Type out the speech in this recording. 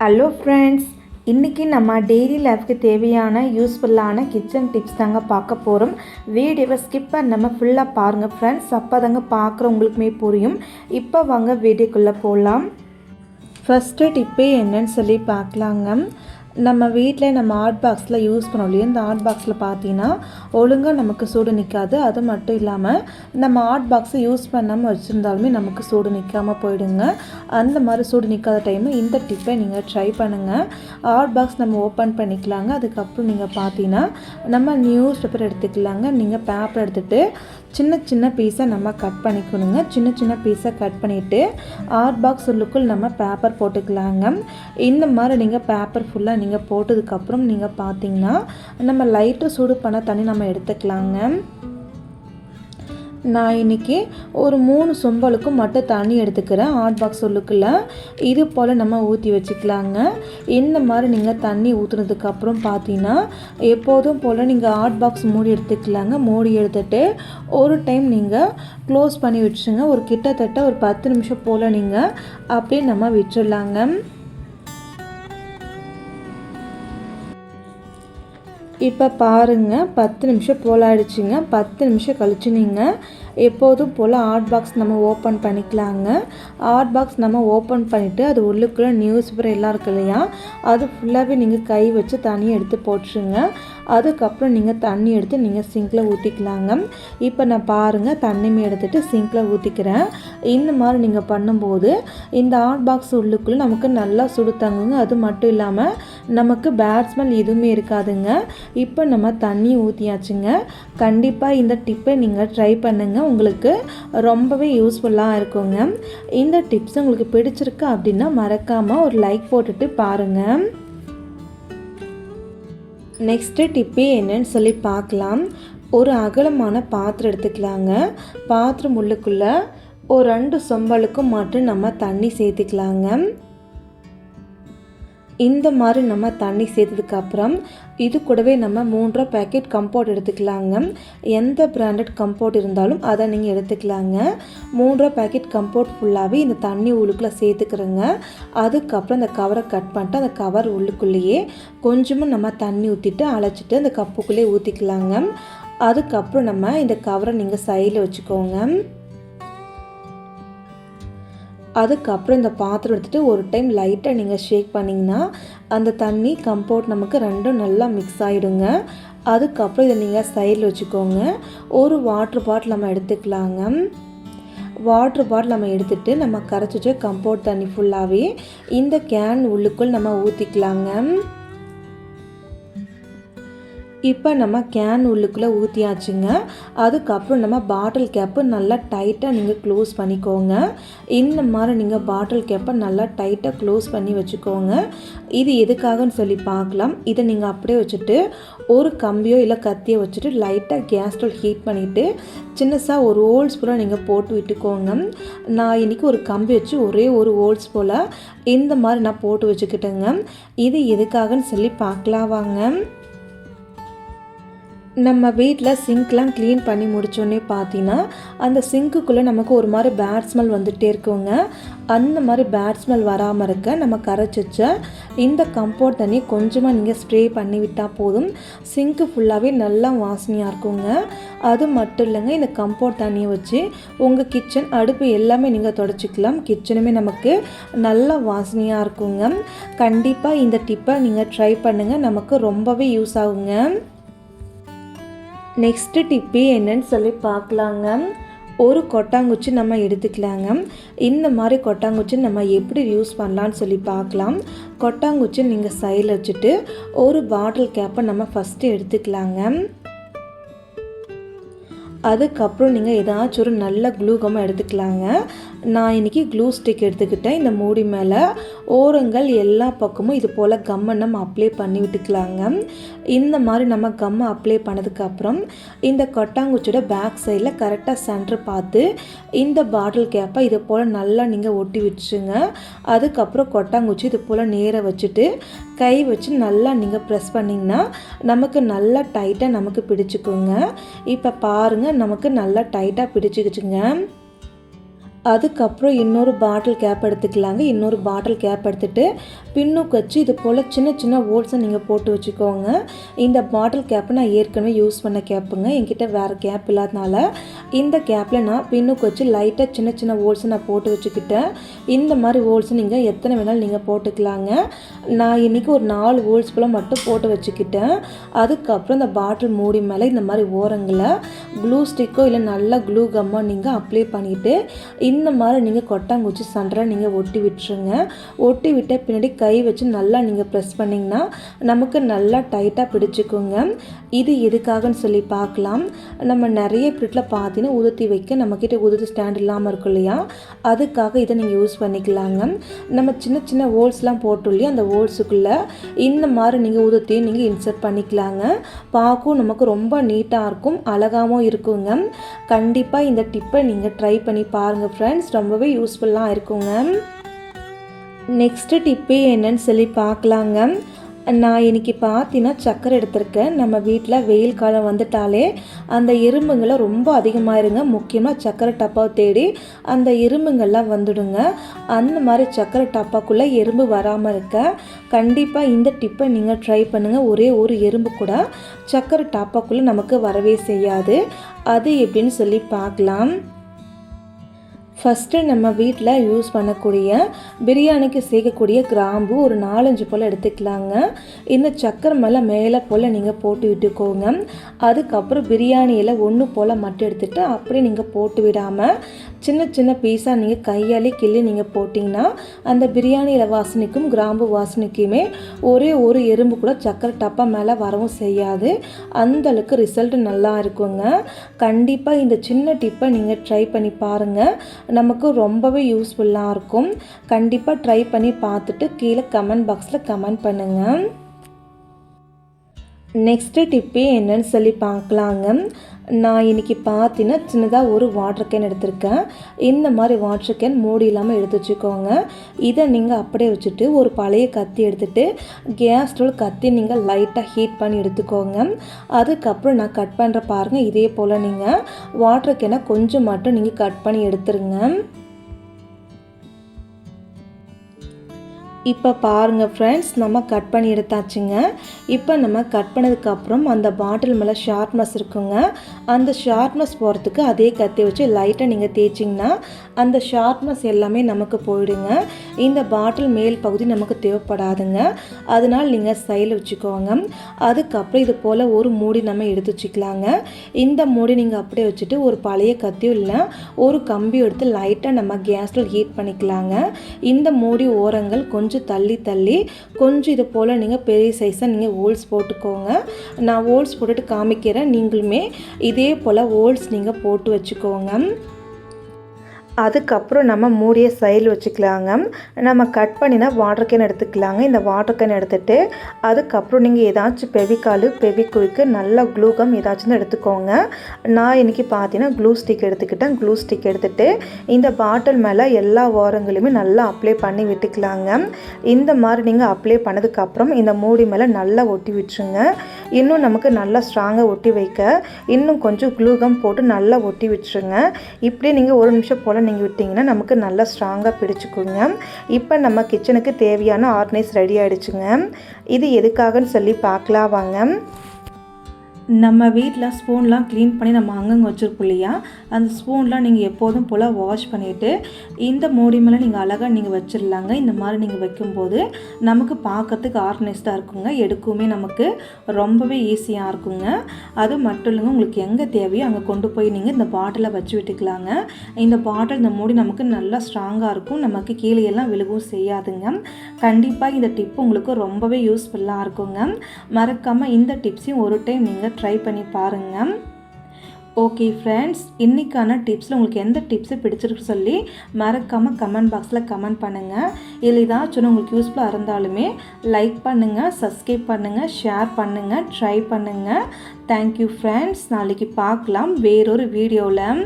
Hello friends, இன்றைக்கி நம்ம daily லைஃப்க்கு தேவையான யூஸ்ஃபுல்லான கிச்சன் டிப்ஸ் தாங்க பார்க்க போகிறோம். வீடியோவை ஸ்கிப் பண்ணாமல் ஃபுல்லாக பாருங்கள் ஃப்ரெண்ட்ஸ். அப்போ தாங்க பார்க்குறவங்களுக்குமே புரியும். இப்போ வாங்க வீடியோக்குள்ளே போகலாம். ஃபஸ்ட்டு டிப்பு என்னன்னு சொல்லி பார்க்கலாங்க. நம்ம வீட்டில் நம்ம ஹாட் பாக்ஸில் யூஸ் பண்ணோம் இல்லையா, இந்த ஹாட் பாக்ஸில் பார்த்தீங்கன்னா ஒழுங்காக நமக்கு சூடு நிற்காது. அது மட்டும் இல்லாமல் நம்ம ஹாட் பாக்ஸை யூஸ் பண்ணாமல் வச்சுருந்தாலுமே நமக்கு சூடு நிற்காமல் போயிடுங்க. அந்த மாதிரி சூடு நிற்காத டைமு இந்த டிப்பை நீங்கள் ட்ரை பண்ணுங்கள். ஹாட் பாக்ஸ் நம்ம ஓப்பன் பண்ணிக்கலாங்க. அதுக்கப்புறம் நீங்கள் பார்த்தீங்கன்னா நம்ம நியூஸ் பேப்பர் எடுத்துக்கலாங்க. நீங்கள் பேப்பர் எடுத்துகிட்டு சின்ன சின்ன பீஸை நம்ம கட் பண்ணிக்கணுங்க. சின்ன சின்ன பீஸை கட் பண்ணிவிட்டு ஹாட் பாக்ஸ் உள்ளுக்குள் நம்ம பேப்பர் போட்டுக்கலாங்க. இந்த மாதிரி நீங்கள் பேப்பர் ஃபுல்லாக நீங்கள் போட்டதுக்கப்புறம் நீங்கள் பார்த்தீங்கன்னா நம்ம லைட்டாக சூடு பண்ண தண்ணி நம்ம எடுத்துக்கலாங்க. நான் இன்றைக்கி ஒரு 3 சொம்பலுக்கு மட்டும் தண்ணி எடுத்துக்கிறேன். ஹாட் பாக்ஸ் உள்ளுக்குள்ள இது போல் நம்ம ஊற்றி வச்சுக்கலாங்க. இந்த மாதிரி நீங்கள் தண்ணி ஊற்றுனதுக்கப்புறம் பார்த்தீங்கன்னா எப்போதும் போல் நீங்கள் ஹாட் பாக்ஸ் மூடி எடுத்துக்கலாங்க. மூடி எடுத்துகிட்டு ஒரு டைம் நீங்கள் க்ளோஸ் பண்ணி வச்சுங்க. ஒரு கிட்டத்தட்ட ஒரு 10 நிமிஷம் போல் நீங்கள் அப்படியே நம்ம விட்டுடலாங்க. இப்போ பாருங்கள், 10 நிமிஷம் போல் ஆகிடுச்சிங்க. 10 நிமிஷம் கழித்து நீங்கள் எப்போதும் போல் ஹாட் பாக்ஸ் நம்ம ஓப்பன் பண்ணிக்கலாங்க. ஹாட் பாக்ஸ் நம்ம ஓப்பன் பண்ணிவிட்டு அது உள்ளுக்குள்ளே நியூஸ் பேப்பர் எல்லாம் இருக்கு இல்லையா, அது ஃபுல்லாகவே நீங்கள் கை வச்சு தண்ணியை எடுத்து போட்டுருங்க. அதுக்கப்புறம் நீங்கள் தண்ணி எடுத்து நீங்கள் சிங்கில் ஊற்றிக்கலாங்க. இப்போ நான் பாருங்கள் தண்ணியுமே எடுத்துகிட்டு சிங்கில் ஊற்றிக்கிறேன். இந்த மாதிரி நீங்கள் பண்ணும்போது இந்த ஹாட் பாக்ஸ் உள்ளுக்குள்ளே நமக்கு நல்லா சுடு தங்குங்க. அது மட்டும் இல்லாமல் நமக்கு பேட் ஸ்மெல் எதுவுமே இருக்காதுங்க. இப்போ நம்ம தண்ணி ஊற்றியாச்சுங்க. கண்டிப்பாக இந்த டிப்பை நீங்கள் ட்ரை பண்ணுங்கள். உங்களுக்கு ரொம்பவே யூஸ்ஃபுல்லாக இருக்குங்க. இந்த டிப்ஸ் உங்களுக்கு பிடிச்சிருக்கு அப்படின்னா மறக்காமல் ஒரு லைக் போட்டுட்டு பாருங்கள். நெக்ஸ்ட்டு டிப்பு என்னன்னு சொல்லி பார்க்கலாம். ஒரு அகலமான பாத்திரம் எடுத்துக்கலாங்க. பாத்திரம் உள்ளுக்குள்ளே ஒரு 2 சொம்பலுக்கு மட்டும் நம்ம தண்ணி சேர்த்துக்கலாங்க. இந்த மாதிரி நம்ம தண்ணி சேர்த்ததுக்கப்புறம் இது கூடவே நம்ம 3 பேக்கெட் கம்போர்ட் எடுத்துக்கலாங்க. எந்த பிராண்டட் கம்போர்ட் இருந்தாலும் அதை நீங்கள் எடுத்துக்கலாங்க. 3 பேக்கெட் கம்போர்ட் ஃபுல்லாகவே இந்த தண்ணி உள்ளுக்குள்ளே சேர்த்துக்கிறோங்க. அதுக்கப்புறம் அந்த கவரை கட் பண்ணிட்டு அந்த கவர் உள்ளுக்குள்ளேயே கொஞ்சமாக நம்ம தண்ணி ஊற்றிட்டு அழைச்சிட்டு அந்த கப்புக்குள்ளேயே ஊற்றிக்கலாங்க. அதுக்கப்புறம் நம்ம இந்த கவரை நீங்கள் சைடில் வச்சுக்கோங்க. அதுக்கப்புறம் இந்த பாத்திரம் எடுத்துகிட்டு ஒரு டைம் லைட்டாக நீங்கள் ஷேக் பண்ணிங்கன்னா அந்த தண்ணி கம்போர்ட் நமக்கு ரெண்டும் நல்லா மிக்ஸ் ஆகிடுங்க. அதுக்கப்புறம் இதை நீங்கள் சைடில் வச்சுக்கோங்க. ஒரு வாட்டர் பாட்டில் நம்ம எடுத்துக்கலாங்க. வாட்டர் பாட்டில் நம்ம எடுத்துகிட்டு நம்ம கரைச்சி வச்ச கம்போர்ட் தண்ணி ஃபுல்லாகவே இந்த கேன் உள்ளுக்குள் நம்ம ஊற்றிக்கலாங்க. இப்போ நம்ம கேன் உள்ளுக்குள்ளே ஊற்றியாச்சுங்க. அதுக்கப்புறம் நம்ம பாட்டில் கேப்பு நல்லா டைட்டாக நீங்கள் க்ளோஸ் பண்ணிக்கோங்க. இந்த மாதிரி நீங்கள் பாட்டில் கேப்பை நல்லா டைட்டாக க்ளோஸ் பண்ணி வச்சுக்கோங்க. இது எதுக்காகன்னு சொல்லி பார்க்கலாம். இதை நீங்கள் அப்படியே வச்சுட்டு ஒரு கம்பியோ இல்லை கத்தியோ வச்சுட்டு லைட்டாக கேஸ் ஸ்டவ் ஹீட் பண்ணிவிட்டு சின்னசாக ஒரு ஹோல்ஸ் போல் நீங்கள் போட்டு விட்டுக்கோங்க. நான் இன்றைக்கி ஒரு கம்பி வச்சு ஒரே ஒரு ஹோல்ஸ் போல் இந்த மாதிரி நான் போட்டு வச்சுக்கிட்டேங்க. இது எதுக்காகன்னு சொல்லி பார்க்கலாம் வாங்க. நம்ம வீட்டில் சிங்க்லாம் க்ளீன் பண்ணி முடித்தோடனே பார்த்தீங்கன்னா அந்த சிங்க்குள்ளே நமக்கு ஒரு மாதிரி பேட் ஸ்மெல் வந்துகிட்டே இருக்குங்க. அந்த மாதிரி பேட் ஸ்மெல் வராமல் இருக்க நம்ம கரைச்சி வச்ச இந்த கம்போர்ட் தண்ணியை கொஞ்சமாக நீங்கள் ஸ்ப்ரே பண்ணி விட்டால் போதும். சிங்க்கு ஃபுல்லாகவே நல்லா வாசனையாக இருக்குங்க. அது மட்டும் இல்லைங்க, இந்த கம்போர்ட் தண்ணியை வச்சு உங்கள் கிச்சன் அடுப்பு எல்லாமே நீங்கள் தொடச்சிக்கலாம். கிச்சனுமே நமக்கு நல்லா வாசனையாக இருக்குங்க. கண்டிப்பாக இந்த டிப்பை நீங்கள் ட்ரை பண்ணுங்கள். நமக்கு ரொம்பவே யூஸ் ஆகுங்க. நெக்ஸ்ட்டு டிப்பு என்னன்னு சொல்லி பார்க்கலாங்க. ஒரு கொட்டாங்குச்சி நம்ம எடுத்துக்கலாங்க. இந்த மாதிரி கொட்டாங்குச்சி நம்ம எப்படி யூஸ் பண்ணலான்னு சொல்லி பார்க்கலாம். கொட்டாங்குச்சி நீங்கள் சைடில் வச்சுட்டு ஒரு பாட்டில் கேப்பை நம்ம ஃபஸ்ட்டு எடுத்துக்கலாங்க. அதுக்கப்புறம் நீங்கள் ஏதாச்சும் ஒரு நல்ல க்ளூ கம்மை எடுத்துக்கலாங்க. நான் இன்றைக்கி க்ளூ ஸ்டிக் எடுத்துக்கிட்டேன். இந்த மூடி மேலே ஓரங்கள் எல்லா பக்கமும் இது போல் கம்மை நம்ம அப்ளை பண்ணி விட்டுக்கலாங்க. இந்த மாதிரி நம்ம கம்மை அப்ளை பண்ணதுக்கப்புறம் இந்த கொட்டாங்குச்சியோட பேக் சைடில் கரெக்டாக சென்டர் பார்த்து இந்த பாட்டில் கேப்பை இது போல் நல்லா நீங்கள் ஒட்டி வச்சுங்க. அதுக்கப்புறம் கொட்டாங்குச்சி இது போல் நேராக வச்சுட்டு கை வச்சு நல்லா நீங்கள் ப்ரெஸ் பண்ணிங்கன்னா நமக்கு நல்லா டைட்டாக நமக்கு பிடிச்சிக்குங்க. இப்போ பாருங்கள், நமக்கு நல்லா டைட்டாக பிடிச்சிக்கிச்சுங்க. அதுக்கப்புறம் இன்னொரு பாட்டில் கேப் எடுத்துக்கலாங்க. இன்னொரு பாட்டில் கேப் எடுத்துகிட்டு பின்னுக்கு வச்சு இது போல் சின்ன சின்ன ஹோல்ஸை நீங்கள் போட்டு வச்சுக்கோங்க. இந்த பாட்டில் கேப்பு நான் ஏற்கனவே யூஸ் பண்ண கேப்புங்க. என்கிட்ட வேறு கேப் இல்லாதனால இந்த கேப்பில் நான் பின்னுக்கு வச்சு லைட்டாக சின்ன சின்ன ஹோல்ஸை நான் போட்டு வச்சுக்கிட்டேன். இந்த மாதிரி ஹோல்ஸை நீங்கள் எத்தனை வேணாலும் நீங்கள் போட்டுக்கலாங்க. நான் இன்றைக்கி ஒரு 4 ஹோல்ஸ் போல் மட்டும் போட்டு வச்சுக்கிட்டேன். அதுக்கப்புறம் இந்த பாட்டில் மூடி மேலே இந்த மாதிரி ஓரங்களை க்ளூ ஸ்டிக்கோ இல்லை நல்லா க்ளூ கம்மாக நீங்கள் அப்ளை பண்ணிவிட்டு இந்த மாதிரி நீங்கள் கொட்டாங்குச்சி சண்டரை நீங்கள் ஒட்டி விட்டுருங்க. ஒட்டி விட்ட பின்னாடி கை வச்சு நல்லா நீங்கள் ப்ரெஸ் பண்ணிங்கன்னா நமக்கு நல்லா டைட்டாக பிடிச்சிக்குங்க. இது எதுக்காகன்னு சொல்லி பார்க்கலாம். நம்ம நிறைய பிரிட்டில் பார்த்தீங்கன்னா உதுத்தி வைக்க நம்மக்கிட்ட உதுத்தி ஸ்டாண்ட் இல்லாமல் இருக்கும் இல்லையா, அதுக்காக இதை நீங்கள் யூஸ் பண்ணிக்கலாங்க. நம்ம சின்ன சின்ன ஹோல்ஸ்லாம் போட்டோம் இல்லையா, அந்த ஹோல்ஸுக்குள்ளே இந்த மாதிரி நீங்கள் உதுத்தியும் நீங்கள் இன்சர்ட் பண்ணிக்கலாங்க. பார்க்கவும் நமக்கு ரொம்ப நீட்டாக இருக்கும், அழகாகவும் இருக்குங்க. கண்டிப்பாக இந்த டிப்பை நீங்கள் ட்ரை பண்ணி பாருங்கள் ஃப்ரெண்ட்ஸ், ரொம்பவே யூஸ்ஃபுல்லாக இருக்குங்க. நெக்ஸ்ட்டு டிப்பு என்னன்னு சொல்லி பார்க்கலாங்க. நான் இன்றைக்கி பார்த்தீங்கன்னா சக்கரை எடுத்திருக்கேன். நம்ம வீட்டில் வெயில் காலம் வந்துட்டாலே அந்த எறும்புங்களை ரொம்ப அதிகமாகிருங்க. முக்கியமாக சக்கரை டப்பாவை தேடி அந்த எறும்புங்கள்லாம் வந்துடுங்க. அந்த மாதிரி சக்கரை டப்பாக்குள்ளே எறும்பு வராமல் இருக்க கண்டிப்பாக இந்த டிப்பை நீங்கள் ட்ரை பண்ணுங்கள். ஒரே ஒரு எறும்பு கூட சக்கரை டப்பாக்குள்ளே நமக்கு வரவே செய்யாது. அது எப்படின்னு சொல்லி பார்க்கலாம். ஃபஸ்ட்டு நம்ம வீட்டில் யூஸ் பண்ணக்கூடிய பிரியாணிக்கு சேர்க்கக்கூடிய கிராம்பு ஒரு 4-5 போல் எடுத்துக்கலாங்க. இந்த சக்கரை மேலே போல் நீங்கள் போட்டு விட்டுக்கோங்க. அதுக்கப்புறம் பிரியாணியில் 1 போல் மட்டும் எடுத்துகிட்டு அப்படியே நீங்கள் போட்டு விடாமல் சின்ன சின்ன பீஸாக நீங்கள் கையாலே கிள்ளி நீங்கள் போட்டிங்கன்னா அந்த பிரியாணியில் வாசனைக்கும் கிராம்பு வாசனைக்குமே ஒரே ஒரு எறும்பு கூட சக்கரை டப்பா மேலே வரவும் செய்யாது. அந்தளவுக்கு ரிசல்ட் நல்லா இருக்குங்க. கண்டிப்பாக இந்த சின்ன டிப்பை நீங்கள் ட்ரை பண்ணி பாருங்கள், நமக்கு ரொம்பவே யூஸ்ஃபுல்லாக இருக்கும். கண்டிப்பாக ட்ரை பண்ணி பார்த்துட்டு கீழே கமெண்ட் பாக்ஸில் கமெண்ட் பண்ணுங்கள். நெக்ஸ்ட்டு டிப்பு என்னன்னு சொல்லி பார்க்கலாங்க. நான் இன்றைக்கி பார்த்தீங்கன்னா சின்னதாக ஒரு வாட்டர் கேன் எடுத்திருக்கேன். இந்த மாதிரி வாட்டர் கேன் மூடி இல்லாமல் எடுத்து வச்சுக்கோங்க. இதை நீங்கள் அப்படியே வச்சுட்டு ஒரு பழைய கத்தி எடுத்துகிட்டு கேஸ் ஸ்டவ் கத்தி நீங்கள் லைட்டாக ஹீட் பண்ணி எடுத்துக்கோங்க. அதுக்கப்புறம் நான் கட் பண்ணுற பாருங்கள், இதே போல் நீங்கள் வாட்டர் கேனை கொஞ்சம் மட்டும் நீங்கள் கட் பண்ணி எடுத்துருங்க. இப்போ பாருங்கள் ஃப்ரெண்ட்ஸ், நம்ம கட் பண்ணி எடுத்தாச்சுங்க. இப்போ நம்ம கட் பண்ணதுக்கப்புறம் அந்த பாட்டில் மேலே ஷார்ப்னஸ் இருக்குங்க. அந்த ஷார்ப்னஸ் போகிறதுக்கு அதே கத்தி வச்சு லைட்டாக நீங்கள் தேய்ச்சிங்கன்னா அந்த ஷார்ப்னஸ் எல்லாமே நமக்கு போயிடுங்க. இந்த பாட்டில் மேல் பகுதி நமக்கு தேவைப்படாதுங்க. அதனால் நீங்கள் சைடில் வச்சுக்கோங்க. அதுக்கப்புறம் இது போல் ஒரு மூடி நம்ம எடுத்து வச்சுக்கலாங்க. இந்த மூடி நீங்கள் அப்படியே வச்சுட்டு ஒரு பழைய கத்தியும் இல்லை ஒரு கம்பியும் எடுத்து லைட்டாக நம்ம கேஸில் ஹீட் பண்ணிக்கலாங்க. இந்த மூடி ஓரங்கள் கொஞ்சம் தள்ளி கொஞ்சம் இது போல் நீங்கள் பெரிய சைஸாக நீங்கள் ஹோல்ஸ் போட்டுக்கோங்க. நான் ஹோல்ஸ் போட்டுட்டு காமிக்கிறேன், நீங்களுமே இதே போல் ஹோல்ஸ் நீங்கள் போட்டு வச்சுக்கோங்க. அதுக்கப்புறம் நம்ம மூடியை சைடில் வச்சுக்கலாங்க. நம்ம கட் பண்ணினா வாட்டர் கேன் எடுத்துக்கலாங்க. இந்த வாட்டர் கேன் எடுத்துகிட்டு அதுக்கப்புறம் நீங்கள் ஏதாச்சும் பெவிக்விக்கு நல்ல க்ளூகம் ஏதாச்சும் எடுத்துக்கோங்க. நான் இன்றைக்கி பார்த்தீங்கன்னா க்ளூ ஸ்டிக் எடுத்துக்கிட்டேன். க்ளூ ஸ்டிக் எடுத்துகிட்டு இந்த பாட்டில் மேலே எல்லா ஓரங்களையுமே நல்லா அப்ளை பண்ணி விட்டுக்கலாங்க. இந்த மாதிரி நீங்கள் அப்ளை பண்ணதுக்கப்புறம் இந்த மூடி மேலே நல்லா ஒட்டி விட்டுருங்க. இன்னும் நமக்கு நல்லா ஸ்ட்ராங்காக ஒட்டி வைக்க இன்னும் கொஞ்சம் க்ளூகம் போட்டு நல்லா ஒட்டி விட்டுருங்க. இப்படியே நீங்கள் 1 நிமிஷம் போல் நீங்கள் விட்டிங்கன்னா நமக்கு நல்லா ஸ்ட்ராங்காக பிடிச்சிக்குங்க. இப்போ நம்ம கிச்சனுக்கு தேவையான ஆர்கனைஸ் ரெடி ஆகிடுச்சுங்க. இது எதுக்காகன்னு சொல்லி பார்க்கலாம் வாங்க. நம்ம வீட்டில் ஸ்பூன்லாம் க்ளீன் பண்ணி நம்ம அங்கங்கே வச்சுருப்போம் இல்லையா, அந்த ஸ்பூன்லாம் நீங்கள் எப்போதும் போல் வாஷ் பண்ணிவிட்டு இந்த மூடி மேலே நீங்கள் அழகாக நீங்கள் வச்சிடலாங்க. இந்த மாதிரி நீங்கள் வைக்கும்போது நமக்கு பார்க்கறதுக்கு ஆர்கனைஸ்டாக இருக்குங்க. எடுக்குமே நமக்கு ரொம்பவே ஈஸியாக இருக்குங்க. அது மட்டும் இல்லைங்க, உங்களுக்கு எங்கே தேவையோ அங்கே கொண்டு போய் நீங்கள் இந்த பாட்டிலை வச்சு விட்டுக்கலாங்க. இந்த பாட்டில் இந்த மூடி நமக்கு நல்லா ஸ்ட்ராங்காக இருக்கும், நமக்கு கீழே எல்லாம் விழுகவும் செய்யாதுங்க. கண்டிப்பாக இந்த டிப் உங்களுக்கு ரொம்பவே யூஸ்ஃபுல்லாக இருக்குங்க. மறக்காமல் இந்த டிப்ஸையும் ஒரு டைம் நீங்கள் ட்ரை பண்ணி பாருங்கள். ஓகே ஃப்ரெண்ட்ஸ், இன்றைக்கான டிப்ஸில் உங்களுக்கு எந்த டிப்ஸு பிடிச்சிருக்கு சொல்லி மறக்காமல் கமெண்ட் பாக்ஸில் கமெண்ட் பண்ணுங்கள். இதில் ஏதாச்சும் உங்களுக்கு யூஸ்ஃபுல்லாக இருந்தாலுமே லைக் பண்ணுங்கள், சப்ஸ்கிரைப் பண்ணுங்கள், ஷேர் பண்ணுங்கள், ட்ரை பண்ணுங்கள். Thank you friends. நாளைக்கு பார்க்கலாம் வேறொரு வீடியோவில்.